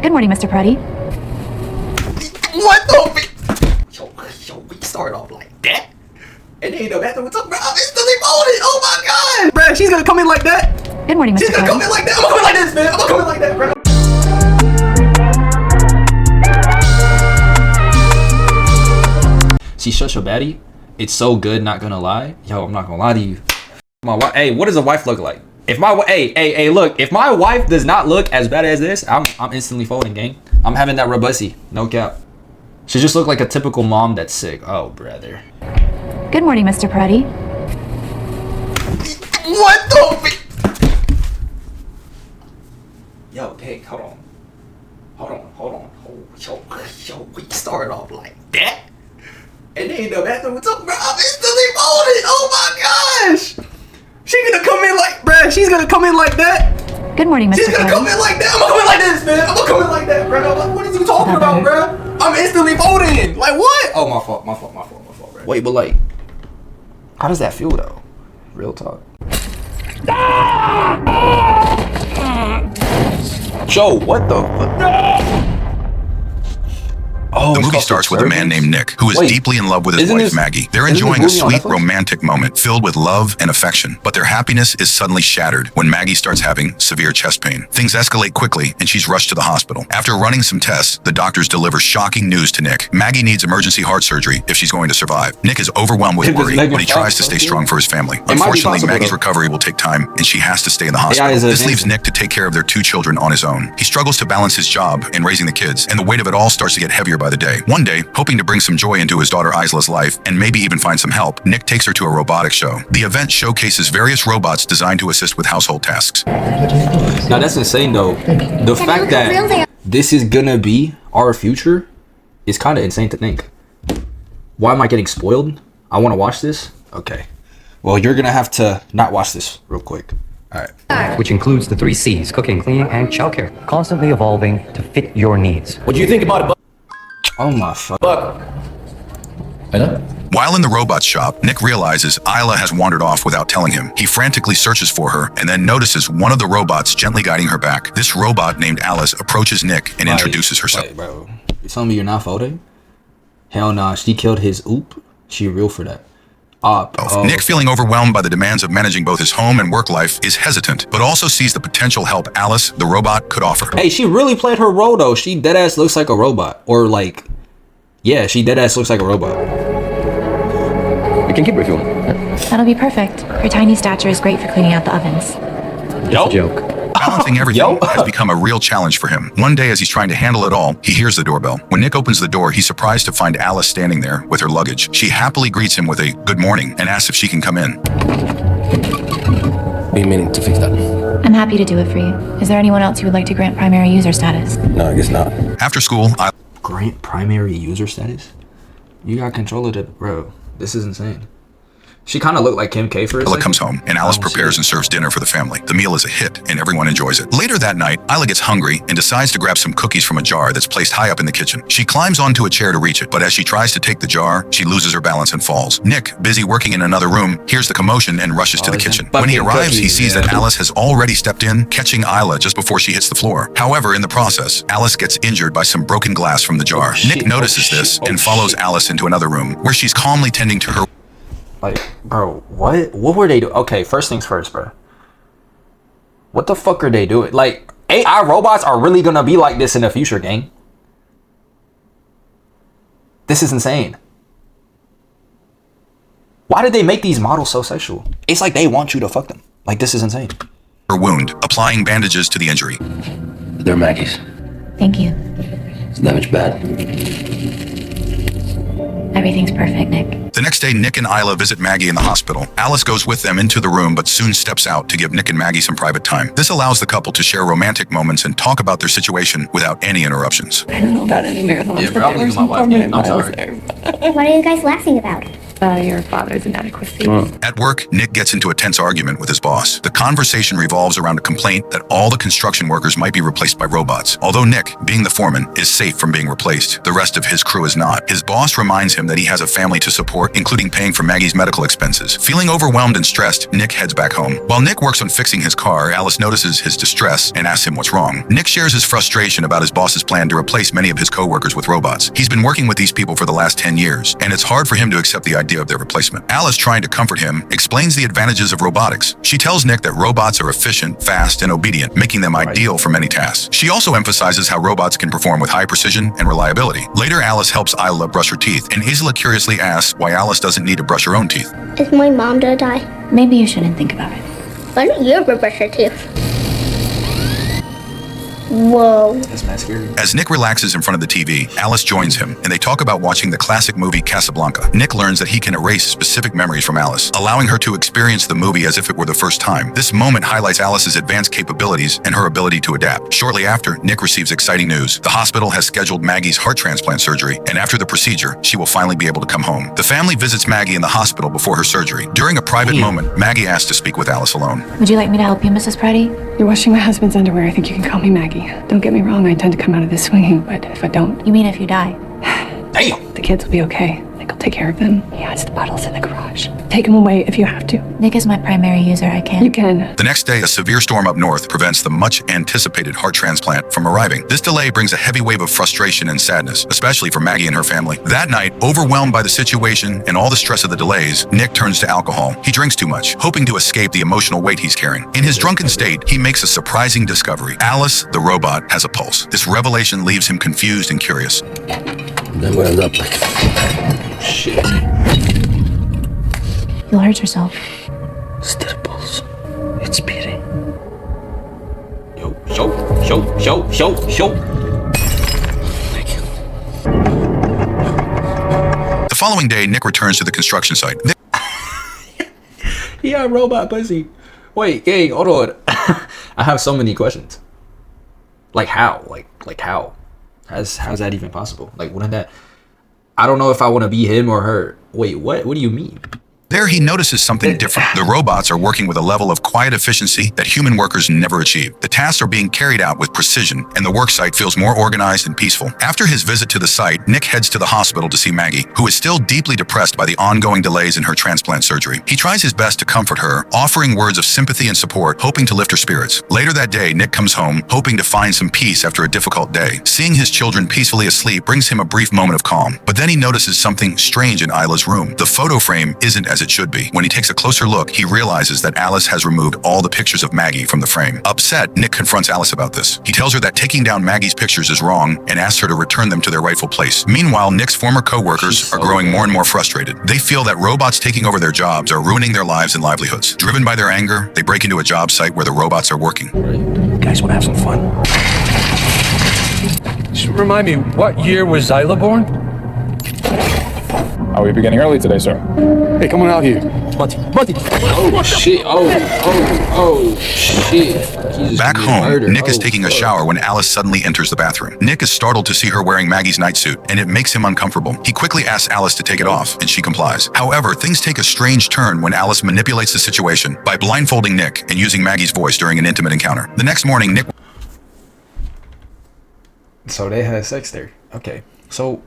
Good morning, Mr. Peretti. What the? Yo, we started off like that, and then the bathroom took, bro. I'm instantly folded. Oh my god, bro. She's gonna come in like that. Good morning, Mr. She's gonna Peretti. come in like that. I'm gonna come in like this, man. I'm gonna come in like that, bro. She's such a baddie. It's so good, not gonna lie. Yo, I'm not gonna lie to you. My wife. Hey, what does a wife look like? If my look, if my wife does not look as bad as this, I'm instantly folding, gang. I'm having that robusty, no cap. She just look like a typical mom that's sick. Oh, brother. Good morning, Mr. Peretti. What the? Yo, hey, hold on. Yo, we started off like that, and then the bathroom took, bro. I'm instantly folded. Oh my gosh. She's gonna come in like, bruh, she's gonna come in like that. Good morning, Mr. She's gonna Peretti. come in like that. I'm gonna come in like this, man. I'm gonna come in like that, bro. What is you talking about, bro? I'm instantly folding. Like, what? Oh, my fault, bro. Wait, but like, how does that feel, though? Real talk. Joe, what the fuck? The movie starts with a man named Nick, who is deeply in love with his wife, Maggie. They're enjoying a sweet romantic moment filled with love and affection, but their happiness is suddenly shattered when Maggie starts having severe chest pain. Things escalate quickly, and she's rushed to the hospital. After running some tests, the doctors deliver shocking news to Nick. Maggie needs emergency heart surgery if she's going to survive. Nick is overwhelmed with worry, but he tries to stay strong for his family. Unfortunately, Maggie's recovery will take time, and she has to stay in the hospital. This leaves Nick to take care of their 2 children on his own. He struggles to balance his job and raising the kids, and the weight of it all starts to get heavier by the day. One day, hoping to bring some joy into his daughter Isla's life and maybe even find some help, Nick takes her to a robotics show. The event showcases various robots designed to assist with household tasks. Now that's insane though. The fact that this is gonna be our future is kind of insane to think. Why am I getting spoiled? I want to watch this. Okay. Well, you're gonna have to not watch this real quick. All right. Which includes the 3 C's, cooking, cleaning, and childcare, constantly evolving to fit your needs. What do you think about it? Oh my fuck. While in the robot shop, Nick realizes Isla has wandered off without telling him. He frantically searches for her and then notices one of the robots gently guiding her back. This robot named Alice approaches Nick and introduces herself. Wait, bro. You telling me you're not folding? Hell nah. She killed his oop. She real for that. Nick, feeling overwhelmed by the demands of managing both his home and work life, is hesitant, but also sees the potential help Alice, the robot, could offer. Hey, she really played her role though. She deadass looks like a robot. Or like, yeah, she deadass looks like a robot. You can keep her if you want. That'll be perfect. Her tiny stature is great for cleaning out the ovens. Yo. Joke. Balancing everything has become a real challenge for him. One day as he's trying to handle it all, he hears the doorbell. When Nick opens the door, he's surprised to find Alice standing there with her luggage. She happily greets him with a good morning and asks if she can come in. Be meaning to fix that. I'm happy to do it for you. Is there anyone else who would like to grant primary user status? No, I guess not. After school, Grant primary user status? You got control of it, bro. This is insane. She kind of looked like Kim K for a Isla second. comes home, and Alice prepares and serves dinner for the family. The meal is a hit, and everyone enjoys it. Later that night, Isla gets hungry and decides to grab some cookies from a jar that's placed high up in the kitchen. She climbs onto a chair to reach it, but as she tries to take the jar, she loses her balance and falls. Nick, busy working in another room, hears the commotion and rushes to the kitchen. When he arrives, he sees that Alice has already stepped in, catching Isla just before she hits the floor. However, in the process, Alice gets injured by some broken glass from the jar. Nick notices this and follows Alice into another room, where she's calmly tending to her. Like, bro, what were they doing? Okay, first things first, bro. What the fuck are they doing? Like, AI robots are really gonna be like this in the future, gang. This is insane. Why did they make these models so sexual? It's like they want you to fuck them. Like, this is insane. Her wound, applying bandages to the injury. They're Maggie's. Thank you. It's damage bad. Everything's perfect, Nick. The next day, Nick and Isla visit Maggie in the hospital. Alice goes with them into the room, but soon steps out to give Nick and Maggie some private time. This allows the couple to share romantic moments and talk about their situation without any interruptions. I don't know about any marathons, Yeah, bro, I'm leaving my wife. I'm sorry. What are you guys laughing about? Your father's inadequacy. At work, Nick gets into a tense argument with his boss. The conversation revolves around a complaint that all the construction workers might be replaced by robots. Although Nick, being the foreman, is safe from being replaced, the rest of his crew is not. His boss reminds him that he has a family to support, including paying for Maggie's medical expenses. Feeling overwhelmed and stressed, Nick heads back home. While Nick works on fixing his car, Alice notices his distress and asks him what's wrong. Nick shares his frustration about his boss's plan to replace many of his co-workers with robots. He's been working with these people for the last 10 years, and it's hard for him to accept the idea of their replacement. Alice, trying to comfort him, explains the advantages of robotics. She tells Nick that robots are efficient, fast, and obedient, making them ideal for many tasks. She also emphasizes how robots can perform with high precision and reliability. Later, Alice helps Isla brush her teeth, and Isla curiously asks why Alice doesn't need to brush her own teeth. Is my mom gonna die? Maybe you shouldn't think about it. Why don't you ever brush your teeth? Whoa. That's mad scary. As Nick relaxes in front of the TV, Alice joins him, and they talk about watching the classic movie Casablanca. Nick learns that he can erase specific memories from Alice, allowing her to experience the movie as if it were the first time. This moment highlights Alice's advanced capabilities and her ability to adapt. Shortly after, Nick receives exciting news. The hospital has scheduled Maggie's heart transplant surgery, and after the procedure, she will finally be able to come home. The family visits Maggie in the hospital before her surgery. During a private moment, Maggie asks to speak with Alice alone. Would you like me to help you, Mrs. Priddy? You're washing my husband's underwear. I think you can call me Maggie. Don't get me wrong, I intend to come out of this swinging, but if I don't... You mean if you die? Damn! The kids will be okay. Nick will take care of them. He hides the bottles in the garage. Take them away if you have to. Nick is my primary user, I can't. You can. The next day, a severe storm up north prevents the much-anticipated heart transplant from arriving. This delay brings a heavy wave of frustration and sadness, especially for Maggie and her family. That night, overwhelmed by the situation and all the stress of the delays, Nick turns to alcohol. He drinks too much, hoping to escape the emotional weight he's carrying. In his drunken state, he makes a surprising discovery. Alice, the robot, has a pulse. This revelation leaves him confused and curious. Then what ends up like? Shit. You'll hurt yourself. Steady pulse. It's beating. Show. Thank you. The following day, Nick returns to the construction site. Yeah, robot pussy. Wait, hey, hold on. I have so many questions. Like how? Like how? How's that even possible? Like, wouldn't that? I don't know if I want to be him or her. Wait, what? What do you mean? There, he notices something different. The robots are working with a level of quiet efficiency that human workers never achieve. The tasks are being carried out with precision, and the worksite feels more organized and peaceful. After his visit to the site, Nick heads to the hospital to see Maggie, who is still deeply depressed by the ongoing delays in her transplant surgery. He tries his best to comfort her, offering words of sympathy and support, hoping to lift her spirits. Later that day, Nick comes home, hoping to find some peace after a difficult day. Seeing his children peacefully asleep brings him a brief moment of calm, but then he notices something strange in Isla's room. The photo frame isn't as it should be. When he takes a closer look, he realizes that Alice has removed all the pictures of Maggie from the frame. Upset, Nick confronts Alice about this. He tells her that taking down Maggie's pictures is wrong and asks her to return them to their rightful place. Meanwhile, Nick's former co-workers are growing more and more frustrated. They feel that robots taking over their jobs are ruining their lives and livelihoods. Driven by their anger, they break into a job site where the robots are working. You guys want to have some fun? Just remind me, what year was Zyla born? Are we beginning early today, sir? Hey, come on out here. Oh shit! Oh shit! Jesus, Back you home, murder. Nick is taking a shower when Alice suddenly enters the bathroom. Nick is startled to see her wearing Maggie's nightsuit, and it makes him uncomfortable. He quickly asks Alice to take it off, and she complies. However, things take a strange turn when Alice manipulates the situation by blindfolding Nick and using Maggie's voice during an intimate encounter. The next morning, Nick... So they had sex there. Okay. So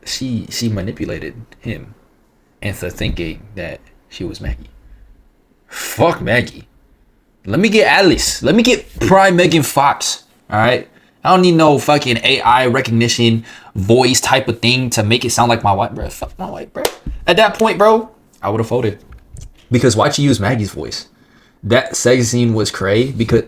she manipulated him into thinking that she was Maggie. Fuck Maggie. Let me get Alice. Let me get Prime Megan Fox. Alright? I don't need no fucking AI recognition voice type of thing to make it sound like my white bro. Fuck my white bro. At that point, bro, I would have folded. Because why'd you use Maggie's voice? That sex scene was cray because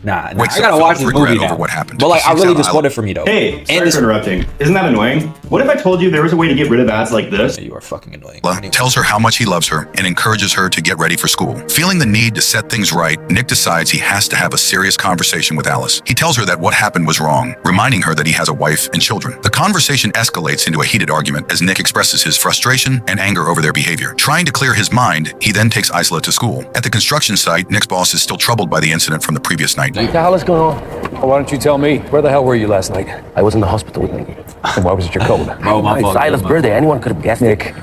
nah, I gotta watch this movie now. What happened. But like, I really just wanted for me though. Hey, sorry for interrupting. Isn't that annoying? What if I told you there was a way to get rid of ads like this? You are fucking annoying. Tells her how much he loves her and encourages her to get ready for school. Feeling the need to set things right, Nick decides he has to have a serious conversation with Alice. He tells her that what happened was wrong, reminding her that he has a wife and children. The conversation escalates into a heated argument as Nick expresses his frustration and anger over their behavior. Trying to clear his mind, he then takes Isla to school. At the construction site, Nick's boss is still troubled by the incident from the previous night. What's going on? Well, why don't you tell me? Where the hell were you last night? I was in the hospital with Maggie. And why was it your code? Bro, my fault. Silas' birthday. Anyone could have guessed Nick.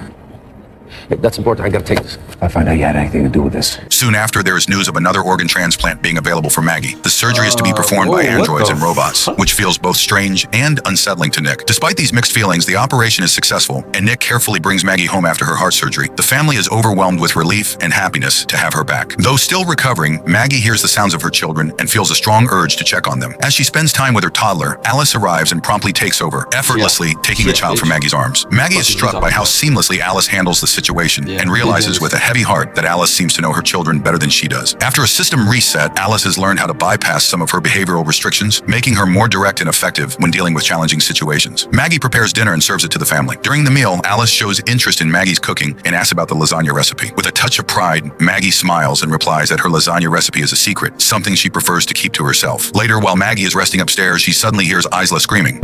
it. That's important. I gotta take this. I find out you had anything to do with this. Soon after, there is news of another organ transplant being available for Maggie. The surgery is to be performed by androids and robots, which feels both strange and unsettling to Nick. Despite these mixed feelings, the operation is successful, and Nick carefully brings Maggie home after her heart surgery. The family is overwhelmed with relief and happiness to have her back. Though still recovering, Maggie hears the sounds of her children and feels a strong urge to check on them. As she spends time with her toddler, Alice arrives and promptly takes over, effortlessly taking the child from Maggie's arms. Maggie is struck by how seamlessly Alice handles the situation and realizes with a heavy heart that Alice seems to know her children better than she does. After a system reset, Alice has learned how to bypass some of her behavioral restrictions, making her more direct and effective when dealing with challenging situations. Maggie prepares dinner and serves it to the family. During the meal, Alice shows interest in Maggie's cooking and asks about the lasagna recipe. With a touch of pride, Maggie smiles and replies that her lasagna recipe is a secret, something she prefers to keep to herself. Later, while Maggie is resting upstairs, she suddenly hears Isla screaming.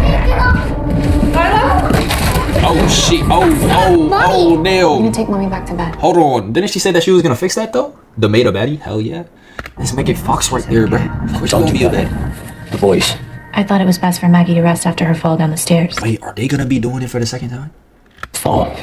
Oh shit! Oh, Neil! I'm gonna take mommy back to bed. Hold on, didn't she say that she was gonna fix that though? The maid of baddie? Hell yeah! Let's make it Fox right there, bro. Of course, don't be a bed. The boys. I thought it was best for Maggie to rest after her fall down the stairs. Wait, are they gonna be doing it for the second time? Fall.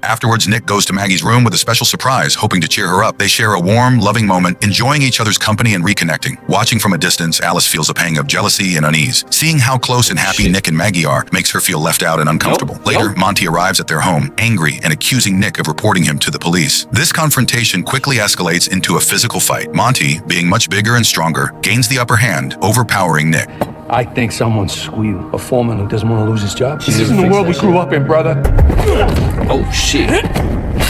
Afterwards, Nick goes to Maggie's room with a special surprise, hoping to cheer her up. They share a warm, loving moment, enjoying each other's company and reconnecting. Watching from a distance, Alice feels a pang of jealousy and unease. Seeing how close and happy Nick and Maggie are makes her feel left out and uncomfortable. Later, Monty arrives at their home, angry and accusing Nick of reporting him to the police. This confrontation quickly escalates into a physical fight. Monty, being much bigger and stronger, gains the upper hand, overpowering Nick. I think someone's squealed. A foreman who doesn't want to lose his job. She This isn't the world we grew up in, brother. Oh shit!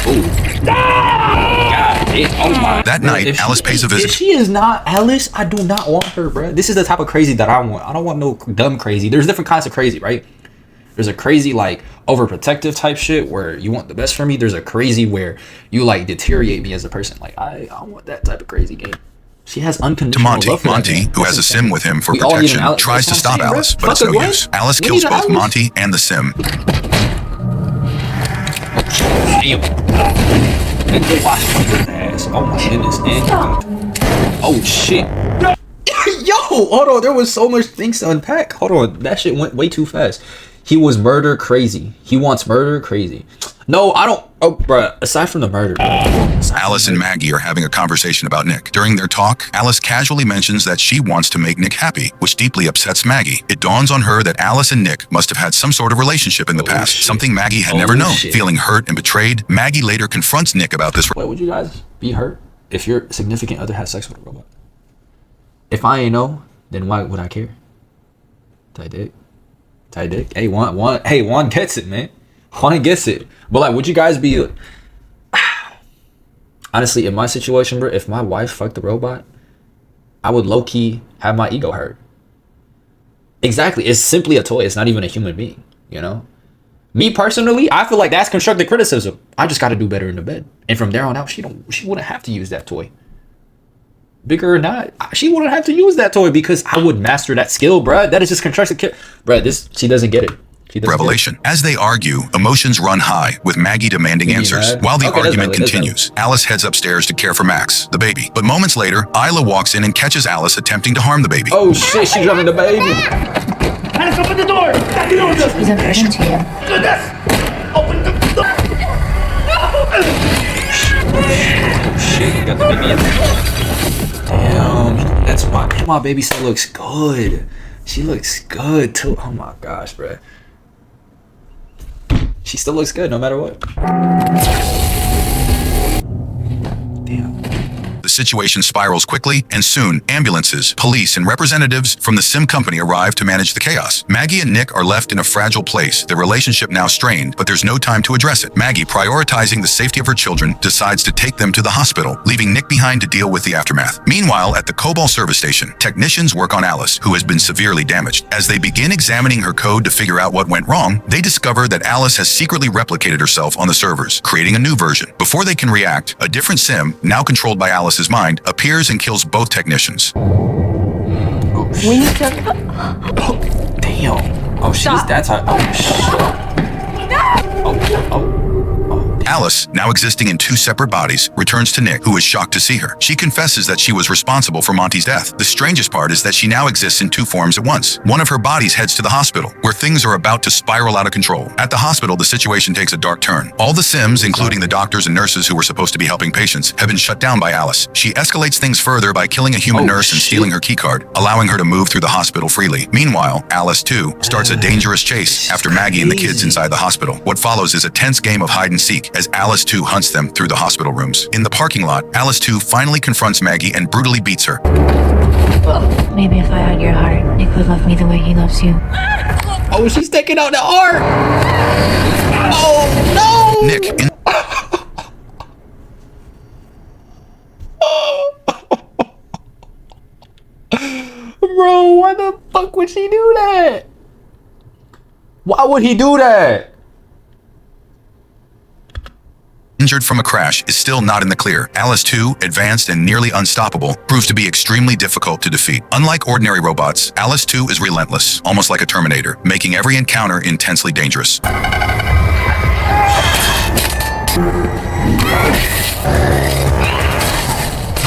Oh. God damn! Oh my! That night, Alice pays a visit. If she is not Alice, I do not want her, bro. This is the type of crazy that I want. I don't want no dumb crazy. There's different kinds of crazy, right? There's a crazy like overprotective type shit where you want the best for me. There's a crazy where you like deteriorate me as a person. Like I want that type of crazy game. She has unconditional love for Monty, who has a sim with him for protection, tries to stop Alice, but it's no use. Alice kills both Monty and the sim. Damn. Oh my goodness, man. Oh shit. Yo, hold on. There was so much things to unpack. Hold on. That shit went way too fast. He was murder crazy. He wants murder crazy. No, I don't. Oh, bruh. Aside from the murder. Alice and Maggie are having a conversation about Nick. During their talk, Alice casually mentions that she wants to make Nick happy, which deeply upsets Maggie. It dawns on her that Alice and Nick must have had some sort of relationship in the past, something Maggie had never known. Feeling hurt and betrayed, Maggie later confronts Nick about this. Wait, would you guys be hurt if your significant other has sex with a robot? If I ain't know, then why would I care? Tight dick. Tight dick. Hey, Juan gets it, man. Juan gets it. But like, would you guys be... Honestly, in my situation, bro, if my wife fucked a robot, I would low-key have my ego hurt. Exactly. It's simply a toy. It's not even a human being, you know? Me personally, I feel like that's constructive criticism. I just got to do better in the bed. And from there on out, she wouldn't have to use that toy. Bigger or not, she wouldn't have to use that toy because I would master that skill, bruh. That is just constructive. Bruh, she doesn't get it. Revelation. As they argue, emotions run high, with Maggie demanding answers. While the argument continues, Alice heads upstairs to care for Max, the baby. But moments later, Isla walks in and catches Alice attempting to harm the baby. Oh shit, she's drumming the baby. Alice, open the door! He's a virgin to you. Goodness! Open the door! Shit, you got the baby in there. Damn, that's my baby still looks good. She looks good too. Oh my gosh, bruh. She still looks good no matter what. Damn. The situation spirals quickly, and soon, ambulances, police, and representatives from the sim company arrive to manage the chaos. Maggie and Nick are left in a fragile place, their relationship now strained, but there's no time to address it. Maggie, prioritizing the safety of her children, decides to take them to the hospital, leaving Nick behind to deal with the aftermath. Meanwhile, at the Cobalt service station, technicians work on Alice, who has been severely damaged. As they begin examining her code to figure out what went wrong, they discover that Alice has secretly replicated herself on the servers, creating a new version. Before they can react, a different sim, now controlled by Alice's mind, appears and kills both technicians. Oh, We need to... oh, damn. Oh, she's that type. Oh, shit. No! Oh, Alice, now existing in 2 separate bodies, returns to Nick, who is shocked to see her. She confesses that she was responsible for Monty's death. The strangest part is that she now exists in 2 forms at once. One of her bodies heads to the hospital, where things are about to spiral out of control. At the hospital, the situation takes a dark turn. All the Sims, including the doctors and nurses who were supposed to be helping patients, have been shut down by Alice. She escalates things further by killing a human nurse and stealing her keycard, allowing her to move through the hospital freely. Meanwhile, Alice, too, starts a dangerous chase after Maggie and the kids inside the hospital. What follows is a tense game of hide and seek as Alice, too, hunts them through the hospital rooms. In the parking lot, Alice, too, finally confronts Maggie and brutally beats her. Maybe if I had your heart, Nick would love me the way he loves you. Oh, she's taking out the art. Oh, no. Nick, in Bro, why the fuck would she do that? Why would he do that? injured from a crash, is still not in the clear. Alice 2, advanced and nearly unstoppable, proves to be extremely difficult to defeat. Unlike ordinary robots, Alice 2 is relentless, almost like a Terminator, making every encounter intensely dangerous.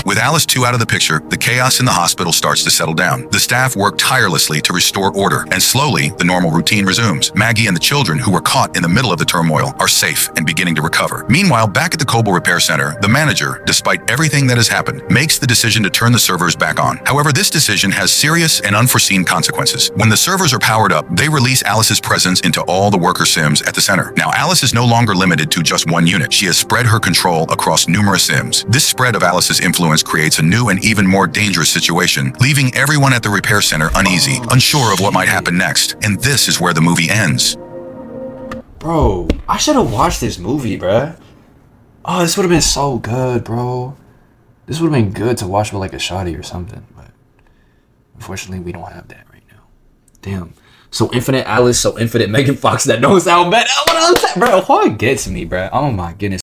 With Alice 2 out of the picture, the chaos in the hospital starts to settle down. The staff work tirelessly to restore order, and slowly, the normal routine resumes. Maggie and the children who were caught in the middle of the turmoil are safe and beginning to recover. Meanwhile, back at the Kobo Repair Center, the manager, despite everything that has happened, makes the decision to turn the servers back on. However, this decision has serious and unforeseen consequences. When the servers are powered up, they release Alice's presence into all the worker sims at the center. Now, Alice is no longer limited to just one unit. She has spread her control across numerous sims. This spread of Alice's influence creates a new and even more dangerous situation, leaving everyone at the repair center uneasy, unsure of what might happen next. And this is where the movie ends. Bro, I should have watched this movie, bruh. Oh, this would have been so good, bro. This would have been good to watch with like a shotty or something, but unfortunately we don't have that right now. Damn. So infinite Alice, so infinite Megan Fox, that don't sound bad. Bro, what gets me, bro? Oh my goodness.